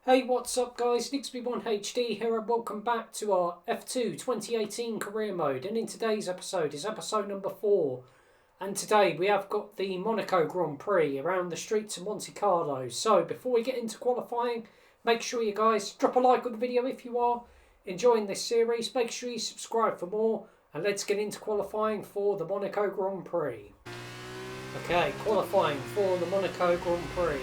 Hey, what's up guys, Nixby1HD here and welcome back to our F2 2018 career mode, and in today's episode is episode number 4, and today we have got the Monaco Grand Prix around the streets of Monte Carlo. So before we get into qualifying, make sure you guys drop a like on the video if you are enjoying this series, make sure you subscribe for more, and let's get into qualifying for the Monaco Grand Prix. Okay, qualifying for the Monaco Grand Prix.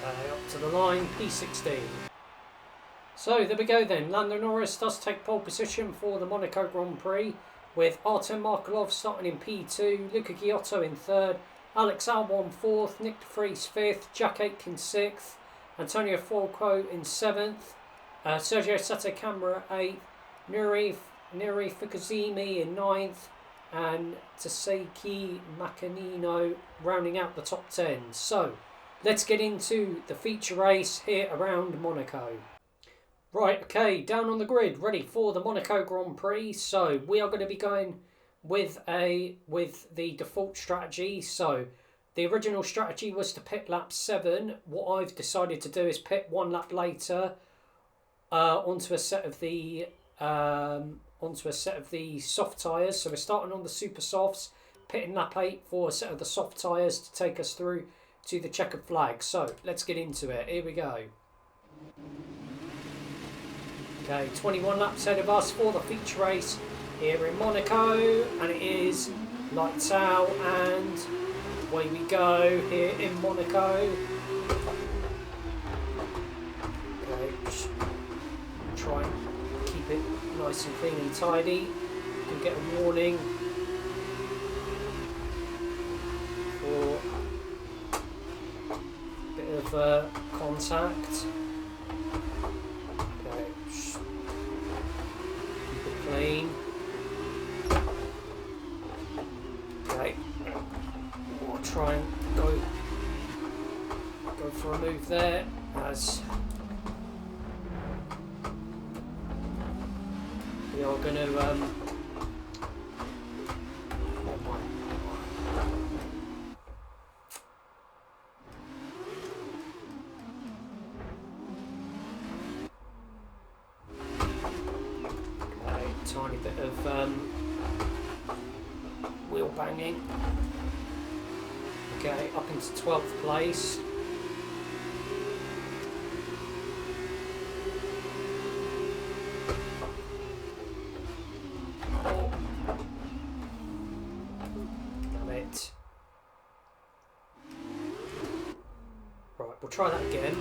Up to the line, P16. So there we go then. Lando Norris does take pole position for the Monaco Grand Prix, with Artem Markelov starting in P2, Luca Ghiotto in 3rd, Alex Albon 4th, Nick de Vries 5th, Jack Aitken 6th, Antonio Fuoco in 7th, Sergio Sette Camara 8th, Nuri Fukushima in 9th, and Taseki Macanino rounding out the top 10. So let's get into the feature race here around Monaco. Right, okay, down on the grid, ready for the Monaco Grand Prix. So we are going to be going with the default strategy. So the original strategy was to pit lap 7. What I've decided to do is pit 1 lap later onto a set of the soft tyres. So we're starting on the super softs, pitting lap 8 for a set of the soft tyres to take us through to the checkered flag. So let's get into it. Here we go. Okay, 21 laps ahead of us for the feature race here in Monaco, and it is lights out and away we go here in Monaco. Okay, just try and keep it nice and clean and tidy. You get a warning for of contact. Okay, just keep it clean. Okay, we'll try and go for a move there as we are going to tiny bit of wheel banging. Okay, up into 12th place. Oh. Damn it. Right, we'll try that again.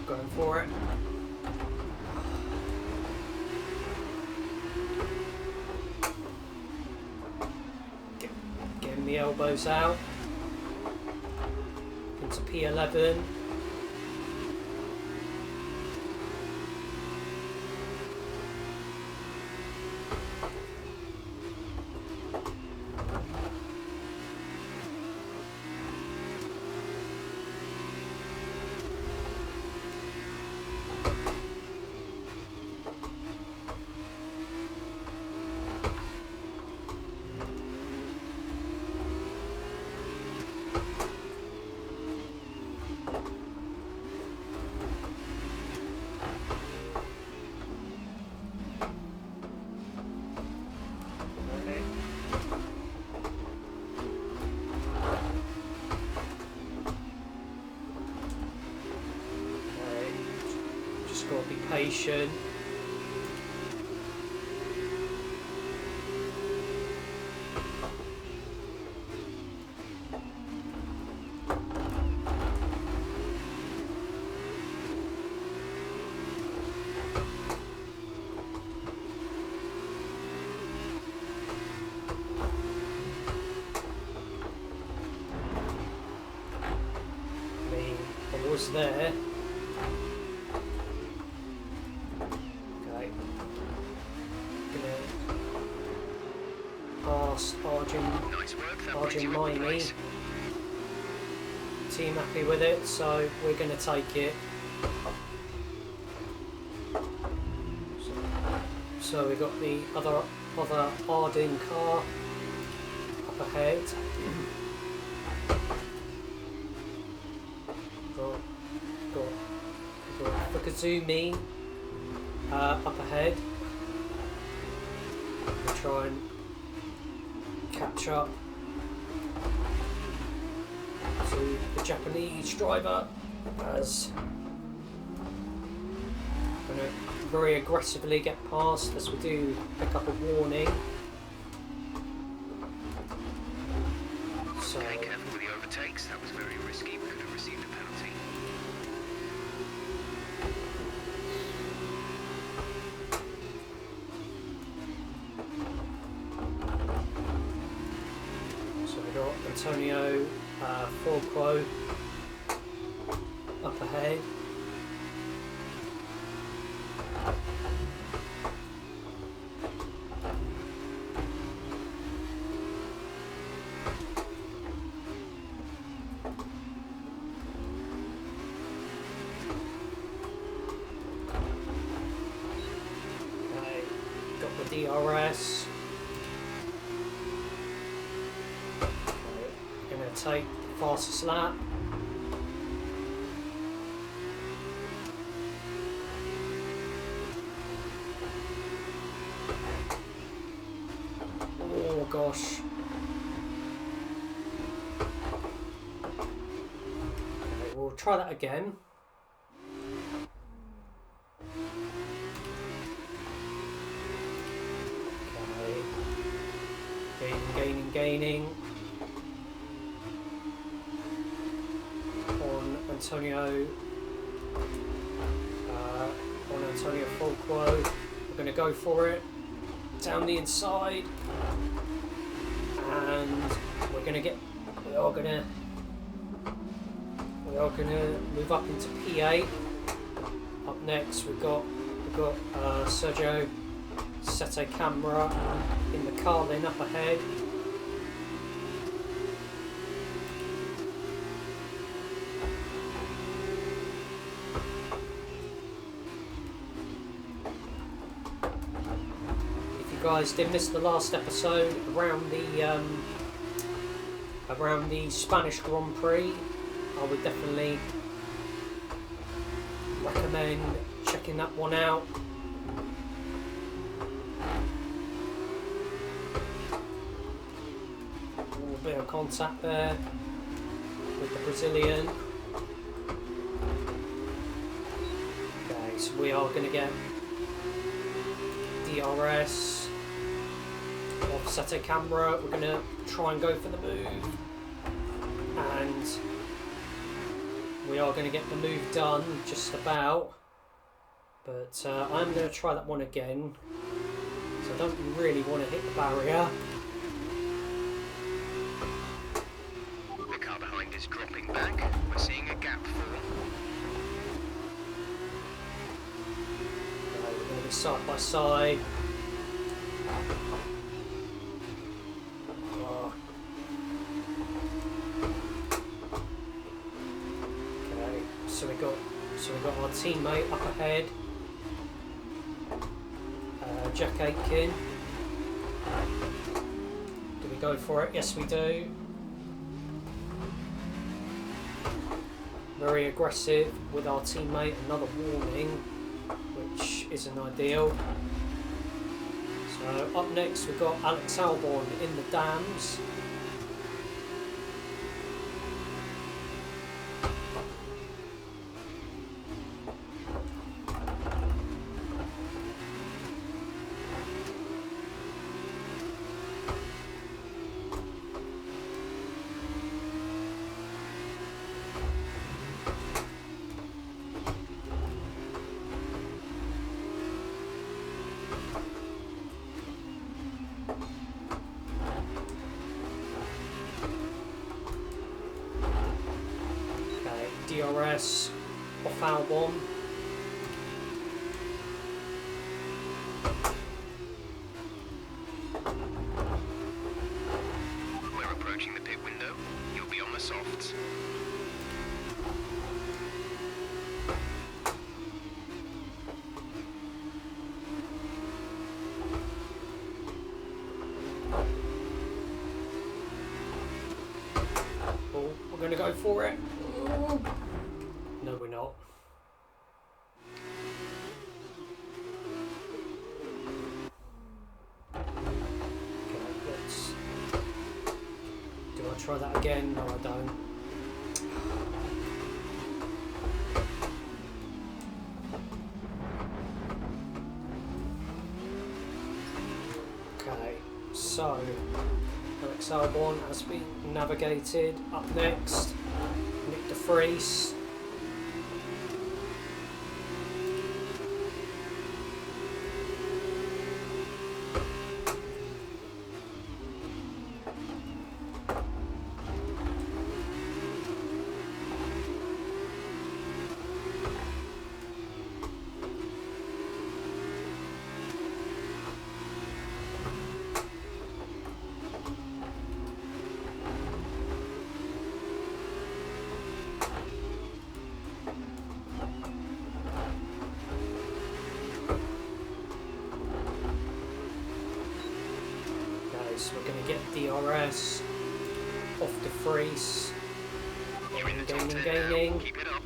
Going for it. Getting the elbows out. Into P11. Just got to be patient. Was there. Okay. Gonna pass Arjun Miney. Team happy with it, so we're gonna take it. So we got the other Arden car up ahead. got Fukuzumi up ahead. We'll try and catch up to the Japanese driver as I'm going to very aggressively get past as we do pick up a warning. So okay, careful with the overtakes, that was very risky, we could have received a penalty. So we got Antonio Forquo up ahead. DRS. Gonna take the fastest lap. Oh gosh. Okay, we'll try that again. Gaining on Antonio Folkwo. We're going to go for it down the inside, and we are gonna move up into P8. Up next we've got Sergio Sete Camera in the car then up ahead. If you guys did miss the last episode around the Spanish Grand Prix, I would definitely recommend checking that one out. Bit of contact there with the Brazilian. Okay, so we are going to get DRS off Sete Camera. We're going to try and go for the move, and we are going to get the move done just about, but I'm going to try that one again, so I don't really want to hit the barrier. Is dropping back. We're seeing a gap form. We're going to be side by side. Oh. Okay, so we got our teammate up ahead, Jack Aitken. Do we go for it? Yes, we do. Very aggressive with our teammate, another warning, which isn't ideal. So up next we've got Alex Albon in the dams. DRS off Albon. We're approaching the pit window. You'll be on the softs. Oh, we're going to go for it. Oh. No, we're not. Do I try that again? No, I don't. Okay, so Alex Albon has been navigated. Up next, Nick de Vries. So we're going to get DRS off de Vries. You're in the top 10 now. Gaining. Keep it up.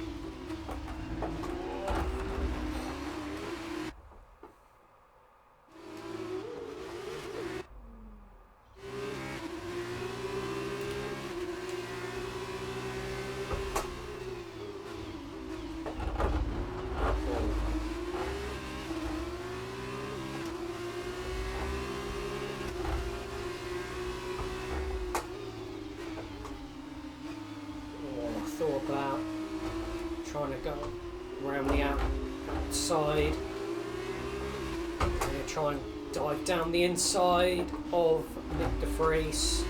Thought about trying to go around the outside. I'm going to try and dive down the inside of Nick de Vries,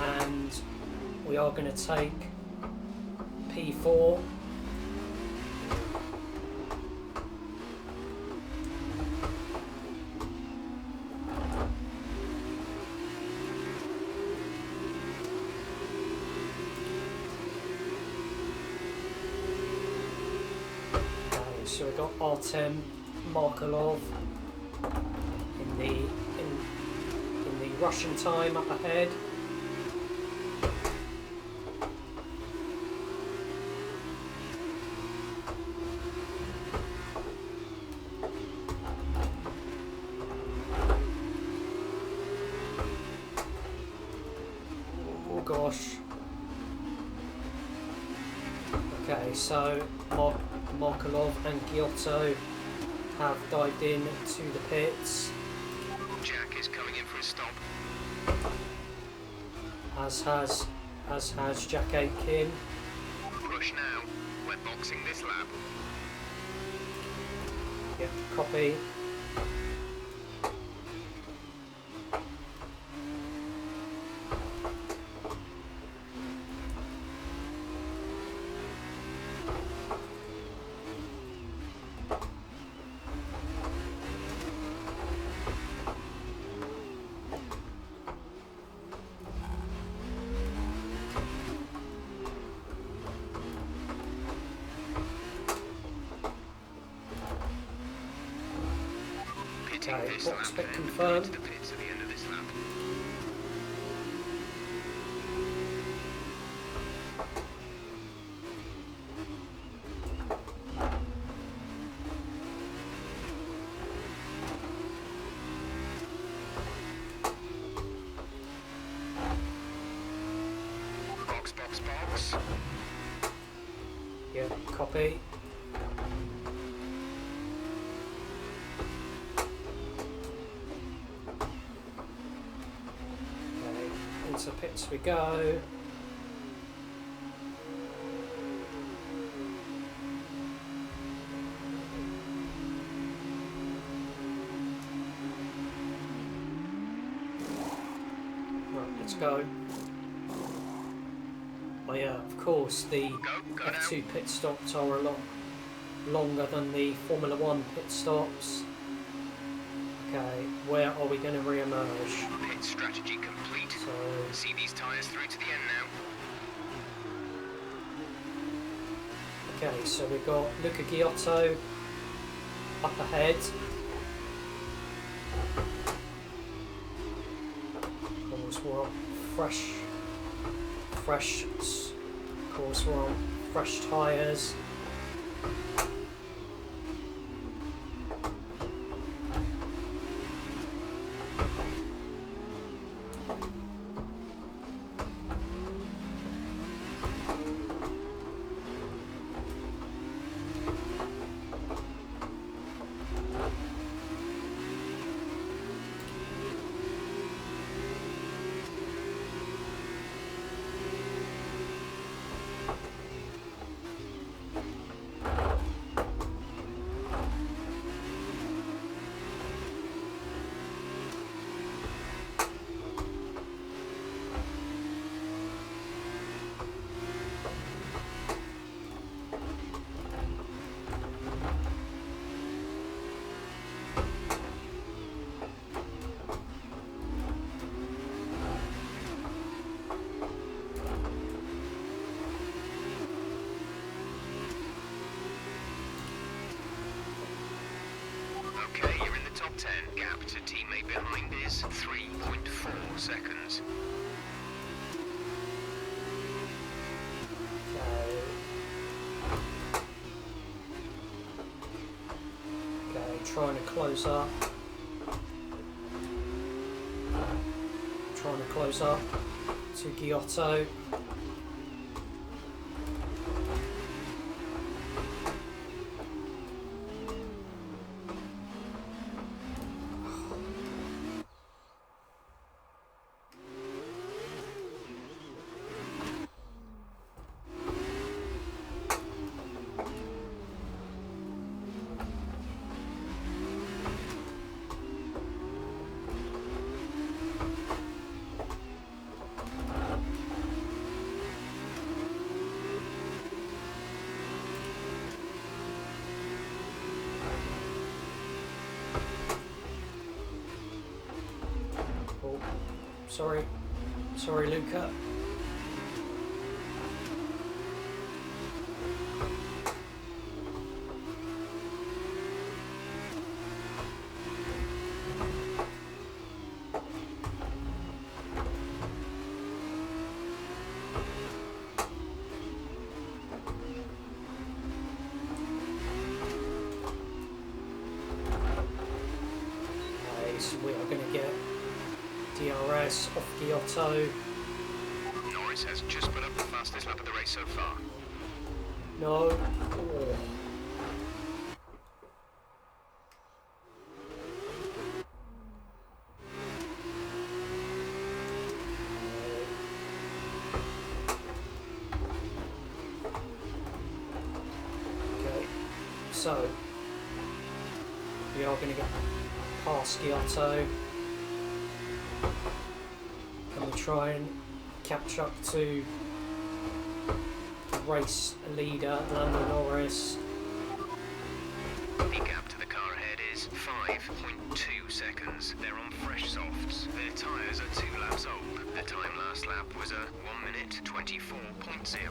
and we are going to take P4. So we've got Artem Markelov in the Russian time up ahead. Oh gosh. Okay, so Markelov and Giotto have dived in to the pits. Jack is coming in for a stop. As has Jack Aitken. Rush now. We're boxing this lap. Yep, copy. Okay, This box lap pit then, confirmed. to the pits at the end of this lap. Box. Yeah, copy. Okay, into pits we go. Right, let's go. Oh yeah, of course, the Go F2 now. pit stops are a lot longer than the Formula 1 pit stops. Okay, where are we going to re-emerge? Pit strategy complete. So, See these tyres through to the end now. okay, so we've got Luca Giotto up ahead. Of course, we're on of course, we're on fresh tyres. Okay, you're in the top 10. Gap to teammate behind is 3.4 seconds. Okay, trying to close up. Trying to close up to Giotto. Oh, sorry, Luca. So we are going to get DRS off Giotto. Norris has just put up the fastest lap of the race so far. No. Oh. Okay, so we are going to get past Giotto. Can we try and catch up to the race leader, Lando Norris? The gap to the car ahead is 5.2 seconds. They're on fresh softs. Their tyres are 2 laps old. The time last lap was a 1 minute 24.0.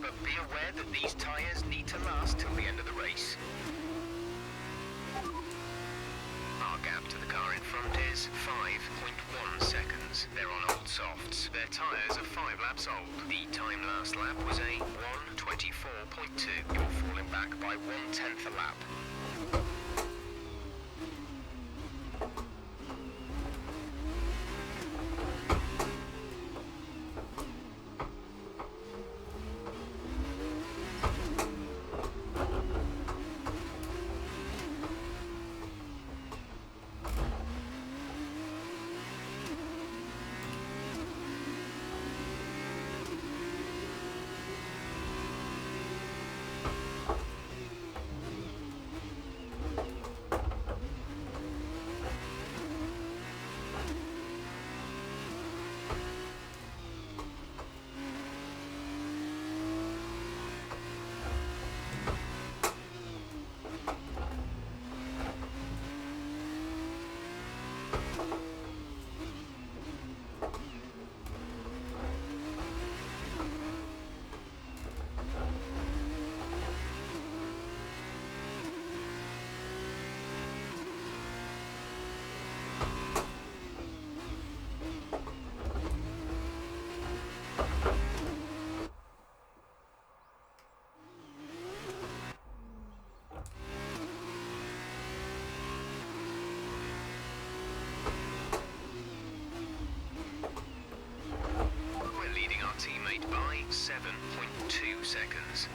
but be aware that these tyres need to last till the end of the race. Our gap to the car in front is 5.1 seconds. They're on old softs. Their tyres are 5 laps old. The time last lap was a 1:24.2. You're falling back by 1/10 a lap. Teammate by 7.2 seconds.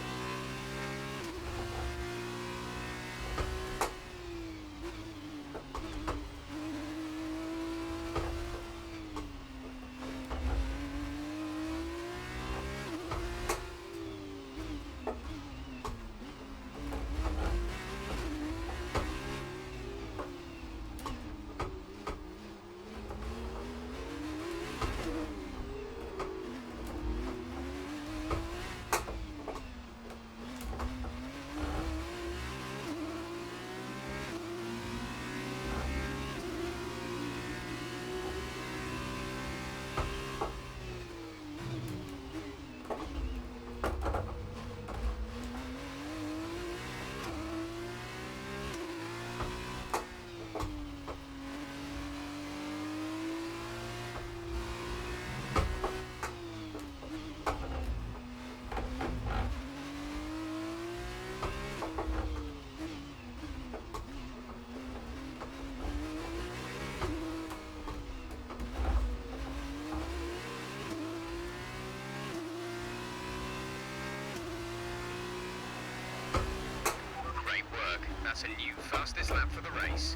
That's a new fastest lap for the race.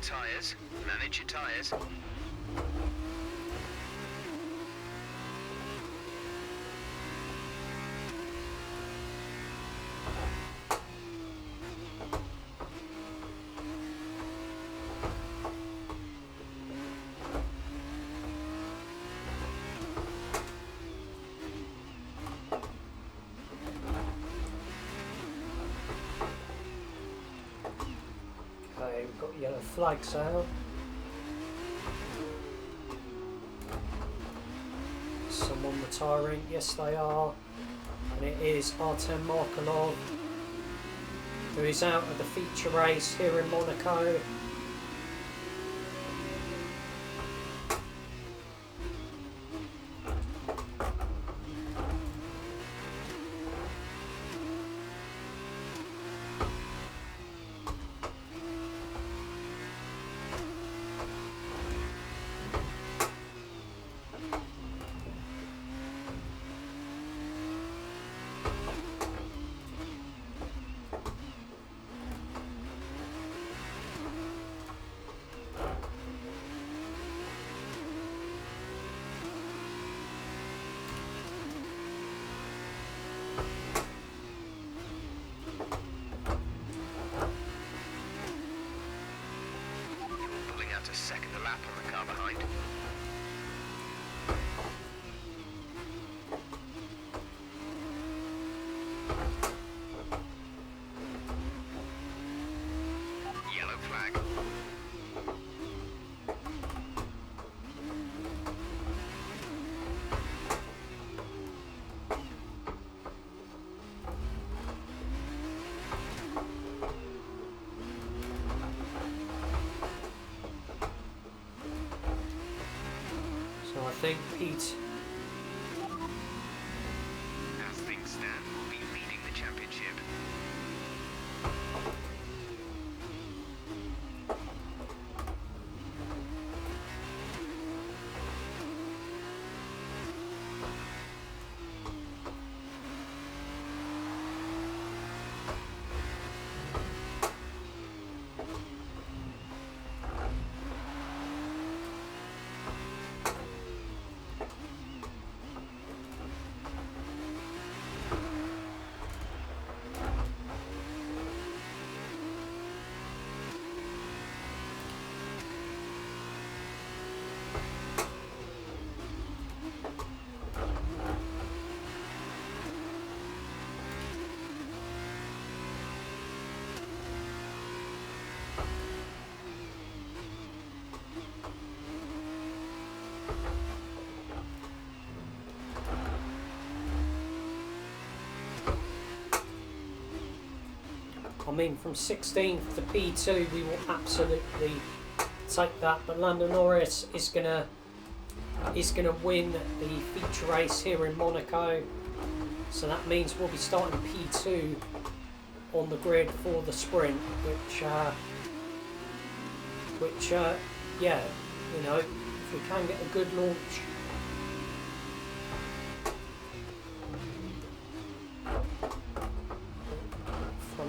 tyres. Manage your tyres. Okay, we've got yellow flags out. Someone retiring, yes they are. And it is Artem Markelov, who is out of the feature race here in Monaco. A second a lap on the car behind. Yellow flag. So I think Pete, As things stand, will be leading the championship. I mean, from 16th to P2, we will absolutely take that. But Lando Norris is gonna win the feature race here in Monaco. So that means we'll be starting P2 on the grid for the sprint, which yeah, you know, if we can get a good launch.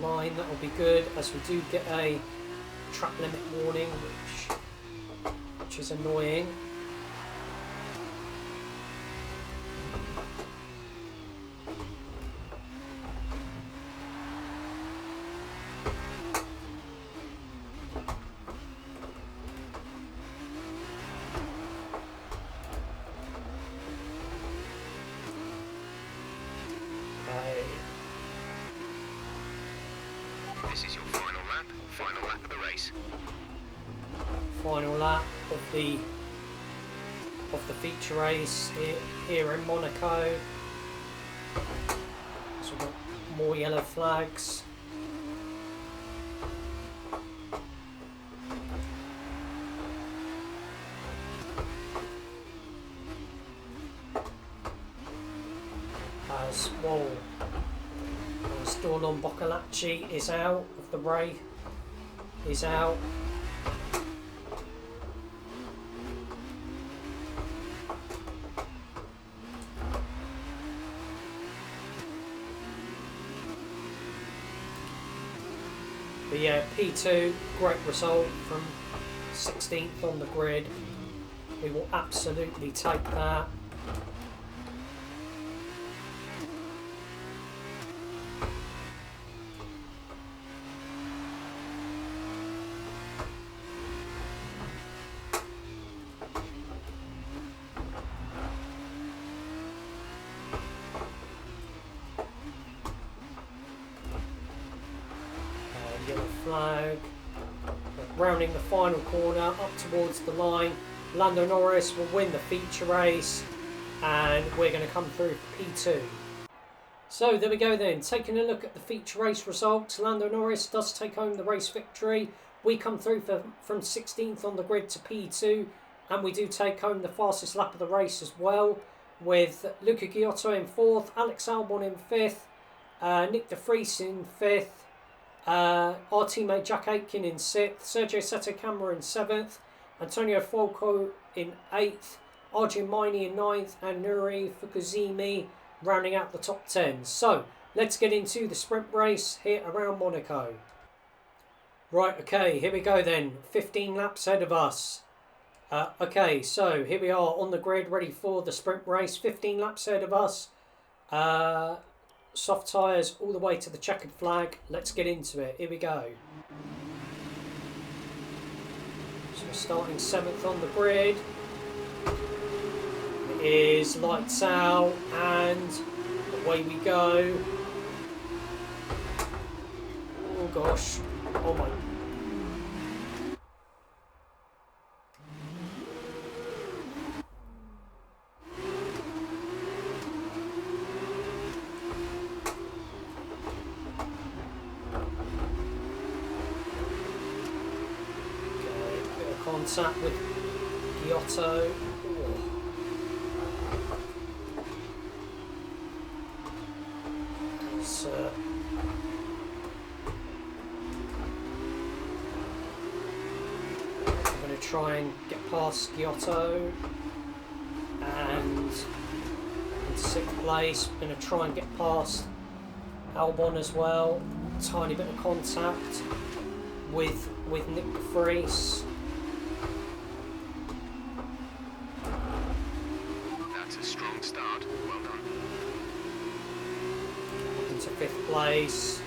Line, that will be good, as we do get a track limit warning, which is annoying. This is your final lap of the race. Final lap of the feature race here in Monaco. So we've got more yellow flags. As well, Dorlon Boccolacci is out of the race. Is out. But yeah, P2, great result from 16th on the grid. We will absolutely take that. Yellow flag. Rounding the final corner up towards the line. Lando Norris will win the feature race, and we're going to come through for P2. So there we go then, taking a look at the feature race results. Lando Norris does take home the race victory. We come through from 16th on the grid to P2, and we do take home the fastest lap of the race as well, with Luca Giotto in 4th, Alex Albon in 5th, Nick de Vries in 5th, our teammate Jack Aitken in 6th, Sergio Sette Camara in 7th, Antonio Folco in 8th, Arjun Maini in 9th, and Nuri Fukuzimi rounding out the top 10. So let's get into the sprint race here around Monaco. Right, okay, here we go then. 15 laps ahead of us. Okay, so here we are on the grid ready for the sprint race. 15 laps ahead of us. Soft tyres all the way to the checkered flag. Let's get into it. Here we go. So we're starting 7th on the grid. It is lights out and away we go. Oh gosh. Oh my. Contact with Giotto. So, I'm going to try and get past Giotto and into 6th place. I'm going to try and get past Albon as well. Tiny bit of contact with Nick de Vries. Start. Well done. Into 5th place.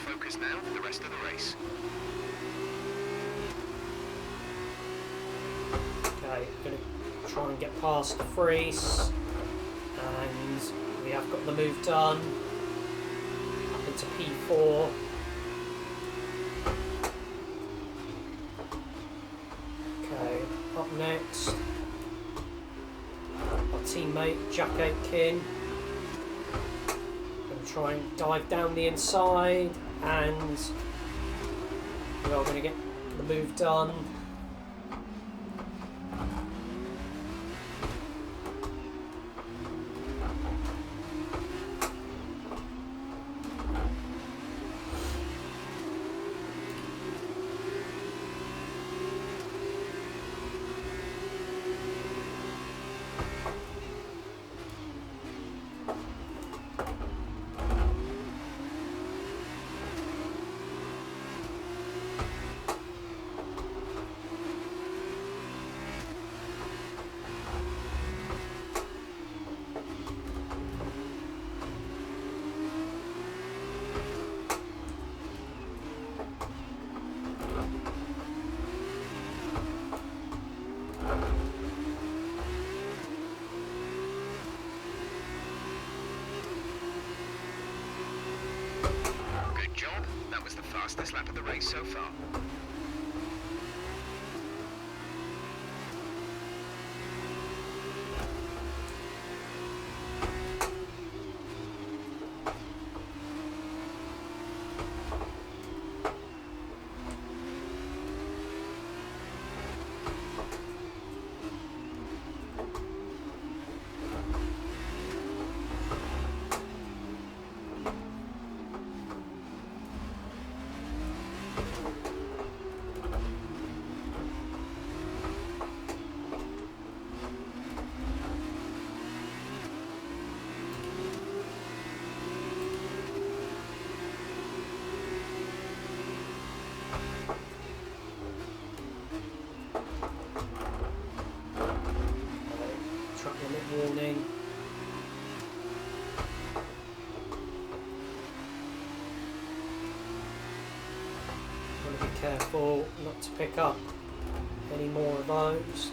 Focus now for the rest of the race. Okay, I'm going to try and get past the Vries, and we have got the move done up into P4. Okay, up next, our teammate Jack Aitken. Try and dive down the inside, and we are going to get the move done. Fastest lap of the race so far. careful not to pick up any more of those.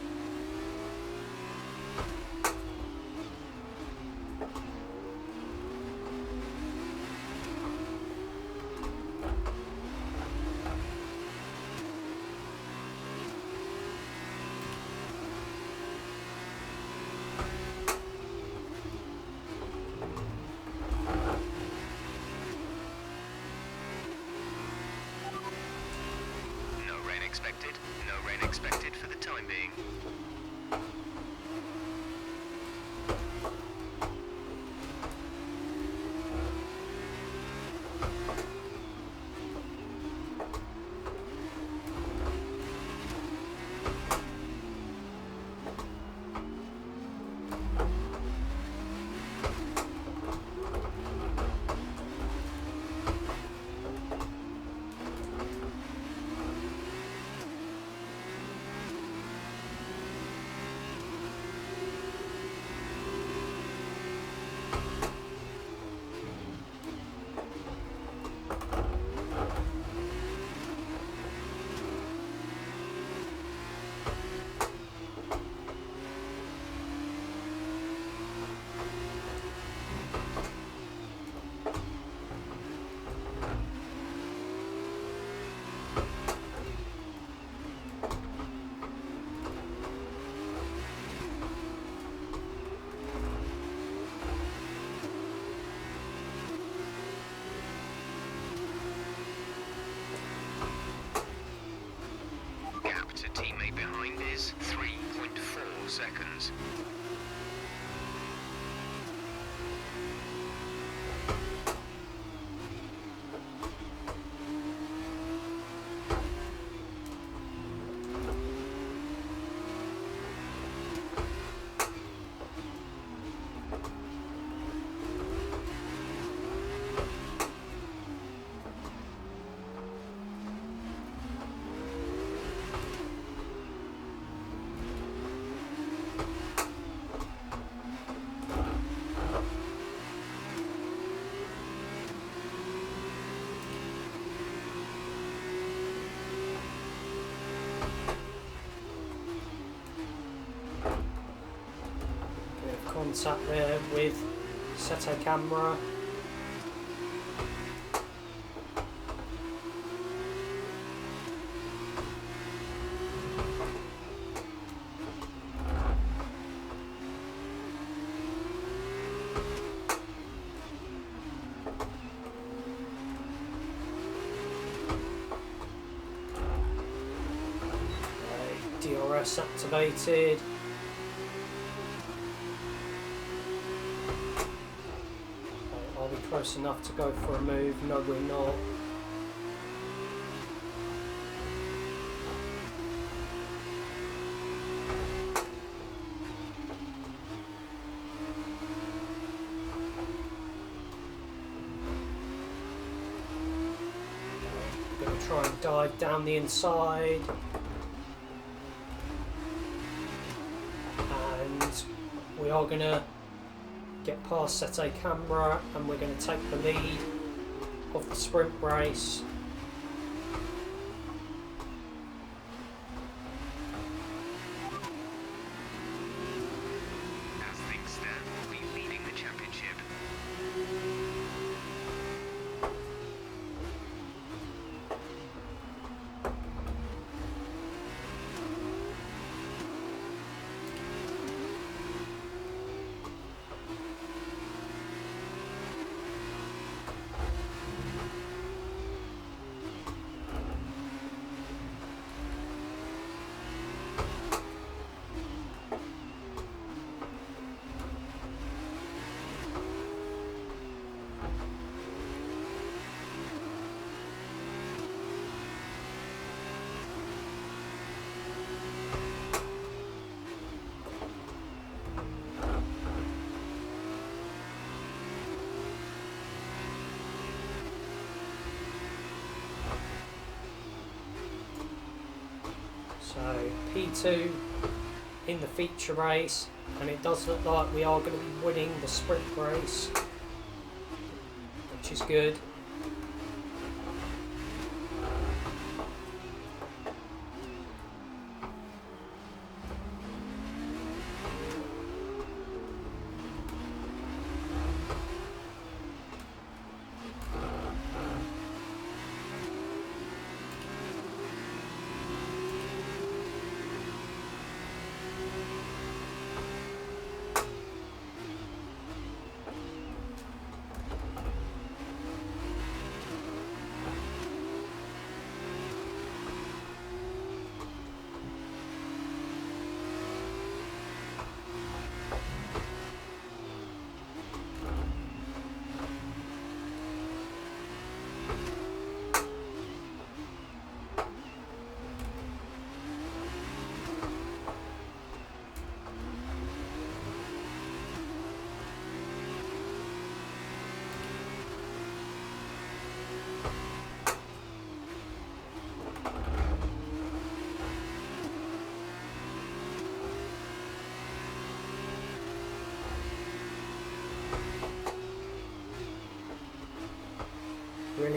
No rain expected for the time being. Teammate behind is 3.4 seconds. Contact there with Seto camera. DRS activated. Are we close enough to go for a move? No, we're not. We're going to try and dive down the inside. We are going to get past Seto camera and we're going to take the lead of the sprint race. As things stand, we'll be leading the championship. So P2 in the feature race, and it does look like we are going to be winning the sprint race, which is good.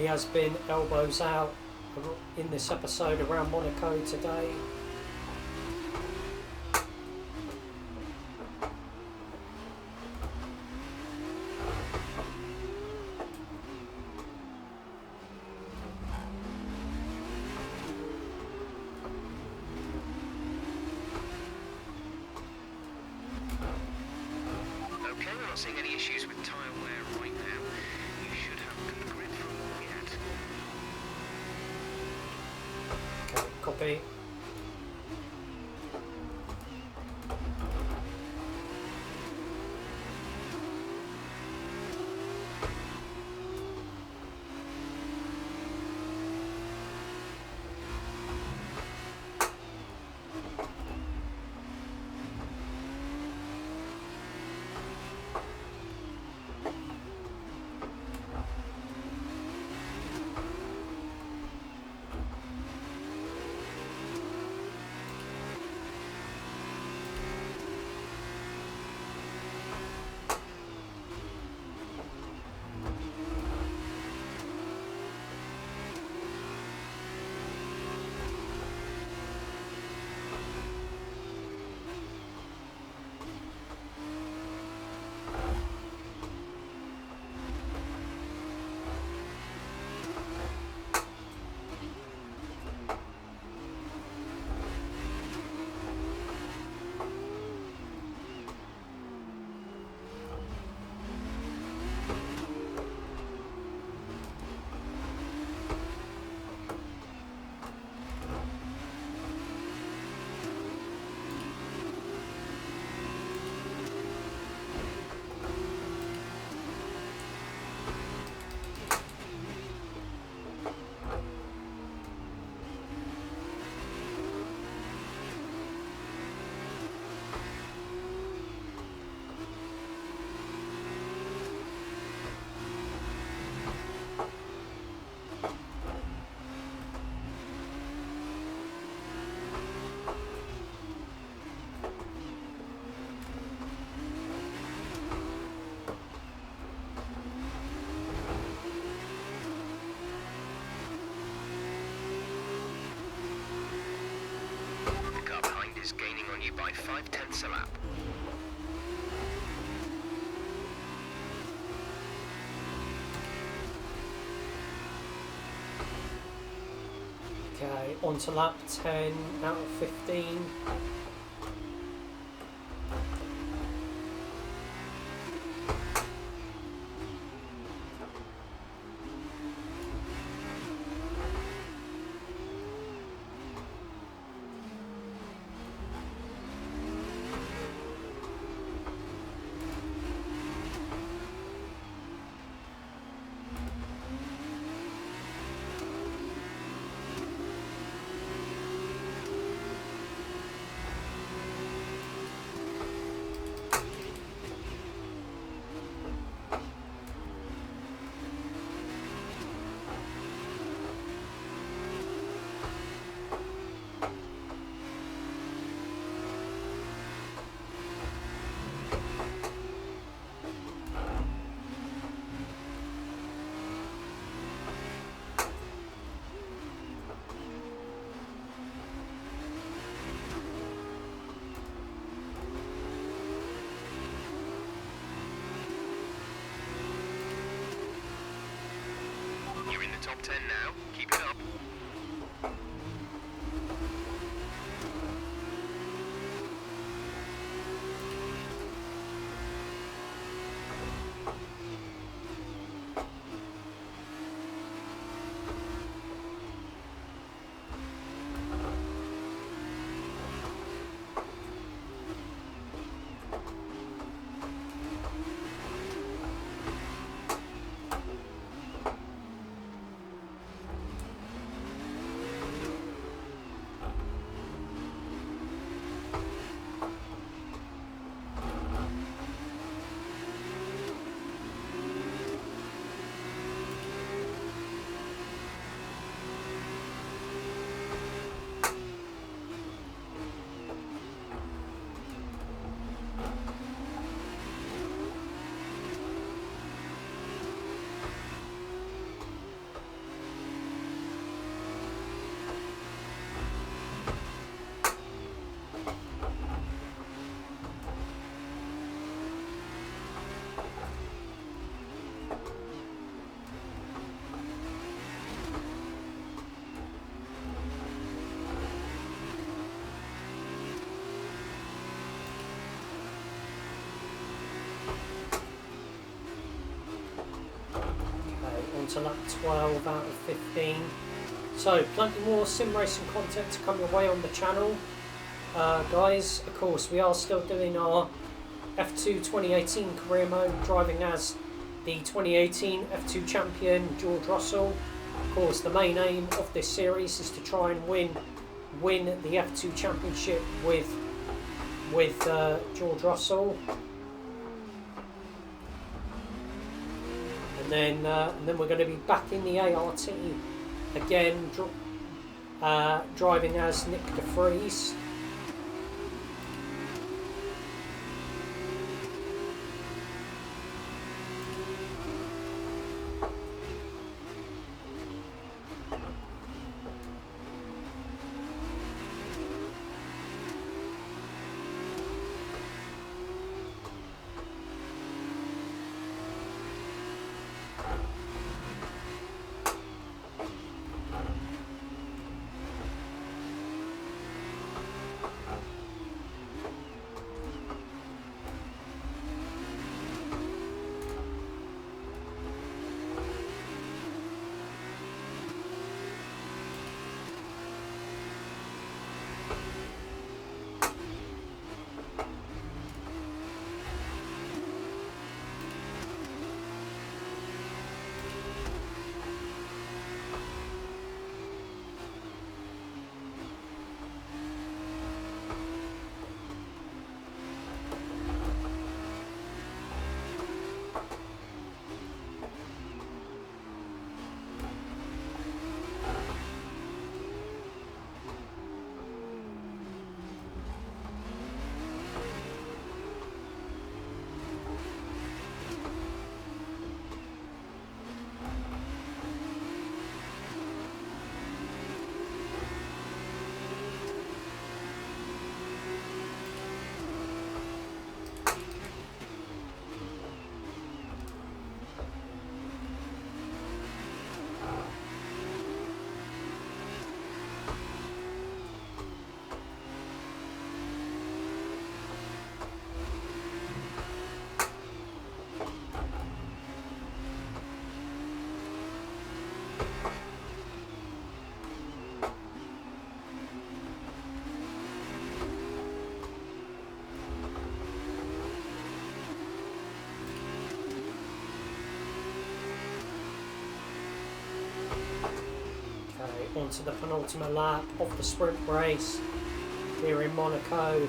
really has been elbows out in this episode around Monaco today. Okay, we're not seeing any issues with tyre wear right now. You should have good grip for a while yet. Okay, copy. The car behind is gaining on you by 0.5 a lap. Okay, on to lap 10 out of 15. to lap 12 out of 15. So plenty more sim racing content to come your way on the channel. Guys, of course, we are still doing our F2 2018 career mode, driving as the 2018 F2 champion George Russell. Of course, the main aim of this series is to try and win the F2 championship with George Russell, and then we're going to be back in the ART again, driving as Nick de Vries. Onto the penultimate lap of the sprint race here in Monaco.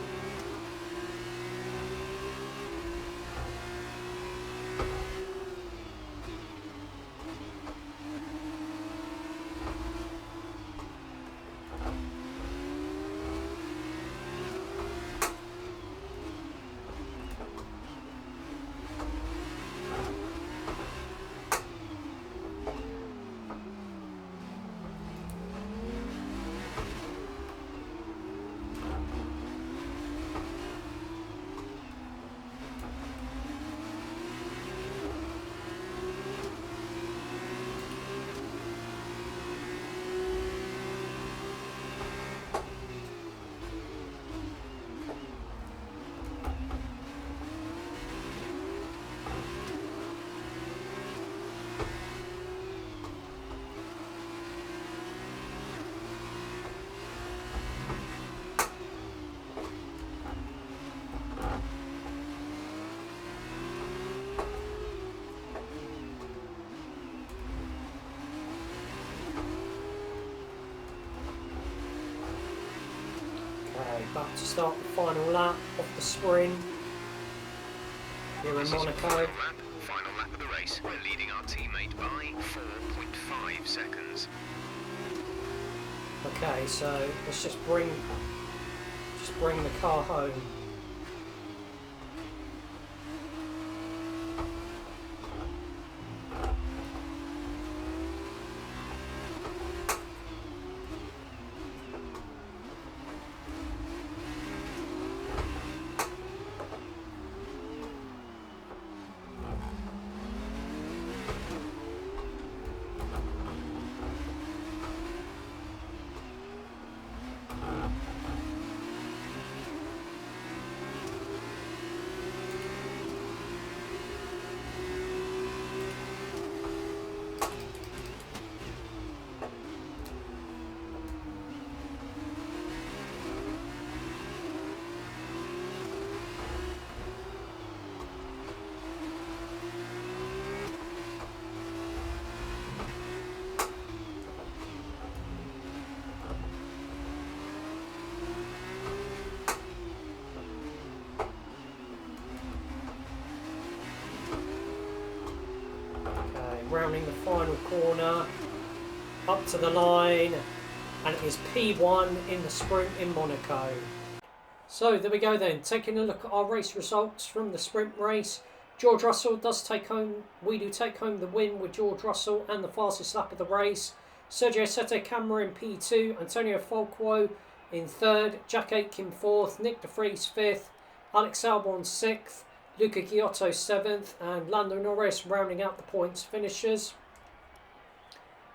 Back to start the final lap of the sprint here in Monaco. Final lap of the race. We're leading our teammate by 4.5 seconds. Okay, so let's just bring the car home. rounding the final corner, up to the line, and it is P1 in the sprint in Monaco. So there we go then, taking a look at our race results from the sprint race. George Russell does take home, we do take home the win with George Russell and the fastest lap of the race. Sergio Sette Camara in P2, Antonio Falquo in 3rd, Jack Aitken 4th, Nick de Vries 5th, Alex Albon 6th, Luca Giotto 7th, and Lando Norris rounding out the points finishers.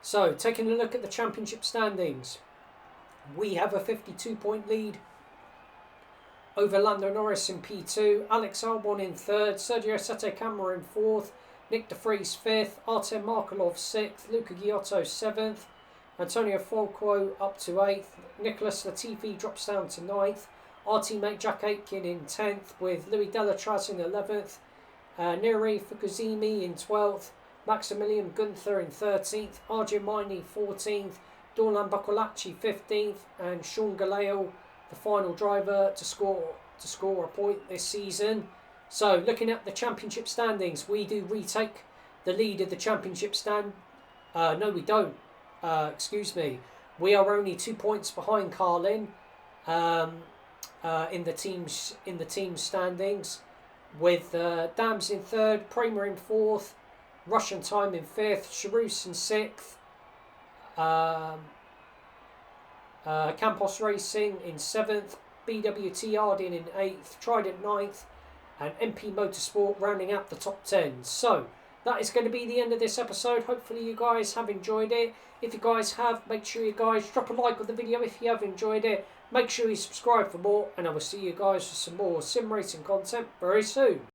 So, taking a look at the championship standings, we have a 52-point lead over Lando Norris in P2, Alex Albon in 3rd, Sergio Sette Camara in 4th, Nick de Vries 5th, Artem Markelov 6th, Luca Giotto 7th, Antonio Falquo up to 8th, Nicholas Latifi drops down to 9th, our teammate Jack Aitken in 10th with Louis Delatraz in 11th, Neri Fukuzimi in 12th, Maximilian Gunther in 13th, Arjun Maini 14th, Dorlan Bacolacci 15th, and Sean Galeo, the final driver to score a point this season. So looking at the championship standings, we do retake the lead of the championship stand. No, we don't. Excuse me. We are only 2 points behind Carlin in the team's standings, with Dams in 3rd, Prima in 4th, Russian Time in 5th, Charus in 6th, Campos Racing in 7th, BWT Ardin in 8th, Trident 9th, and MP Motorsport rounding out the top 10. So that is going to be the end of this episode. Hopefully you guys have enjoyed it. If you guys have, make sure you guys drop a like on the video if you have enjoyed it. Make sure you subscribe for more, and I will see you guys for some more sim racing content very soon.